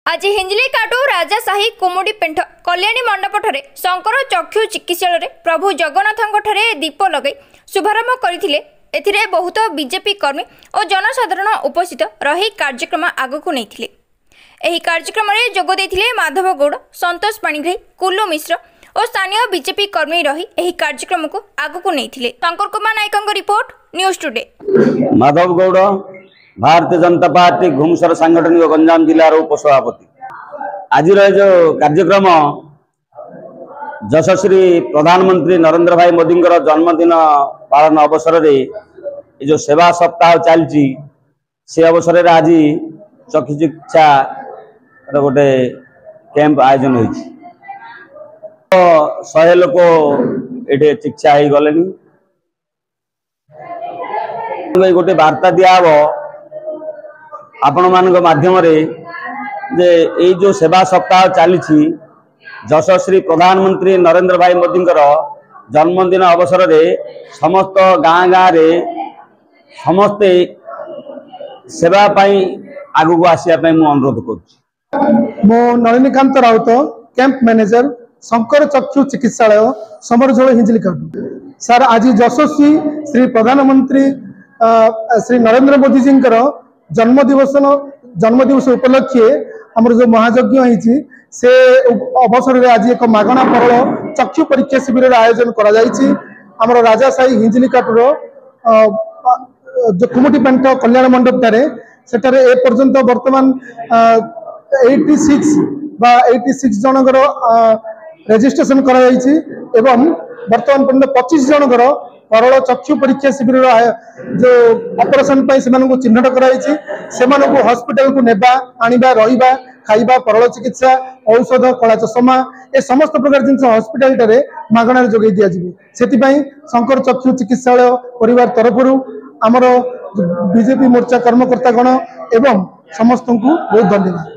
आज हिंजलिकाटू राजाशाही कुमुडी पेंठ कल्याणी मंडपठरे शंकर चक्षु चिकित्सालय प्रभु जगन्नाथ दीप लगे शुभारंभ करथिले। एथिरे बहुत बीजेपी कर्मी और जनसाधारण उपस्थित रही कार्यक्रम आगकू नैथिले। एही कार्यक्रम में जोग देथिले माधव गौड़, संतोष पाणिग्राही, कुल्लू मिश्र और स्थानीय बीजेपी कर्मी रही एही कार्यक्रम को आगकू नैथिले। Shankar Kumar Nayak report, news today. Madhav Gaur, Bharatiya Janata party घुमसर सांगठनिक गंजाम जिलार उपसभापति। आज जो कार्यक्रम यशस्वी प्रधानमंत्री नरेंद्र भाई मोदी जन्मदिन पालन अवसर में जो सेवा सप्ताह चलती से अवसर में आज चक्षु चिकित्सा गोटे कैंप आयोजन हो 100 लोक ये चिकित्सा हो गले। गोटे वार्ता दिहब आपण मान माध्यम जे ये जो सेवा सप्ताह चली यशस्वी प्रधानमंत्री नरेंद्र भाई मोदी जन्मदिन अवसर में समस्त गाँ गाँव रे समस्ते सेवा आगु को आसवाई मुझे अनुरोध कर। नलिनीकांत राउत, कैंप मैनेजर, शंकर चक्षु चिकित्सालय, समरझोल, हिंजलिकाटू। सर, आज यशस्वी श्री प्रधानमंत्री श्री नरेंद्र मोदी जी जन्मदिवस उपलक्षे आमर जो महायज्ञ होती से अवसर में आज एक मागणा परल चक्षु परीक्षा शिविर आयोजन कर राजाशाही हिंजलिकाटूर जो कुमुटी पेंट कल्याण मंडप सेठार ए पर्यंत बर्तमान 86 जनकर रेजिस्ट्रेशन कर बर्तमान पर्यंत 25 जनकर परल चक्षु परीक्षा शिविर जो ऑपरेशन से चिन्हट कर हॉस्पिटल को नेबा आनिबा रहिबा खाइबा परल चिकित्सा औषध कला चषमा ए समस्त प्रकार जिन हॉस्पिटल मागणार जोगई दिया से शंकर चक्षु चिकित्सालय परिवार तरफ आमर बीजेपी मोर्चा कर्मकर्तागण एवं समस्त को बहुत धन्यवाद।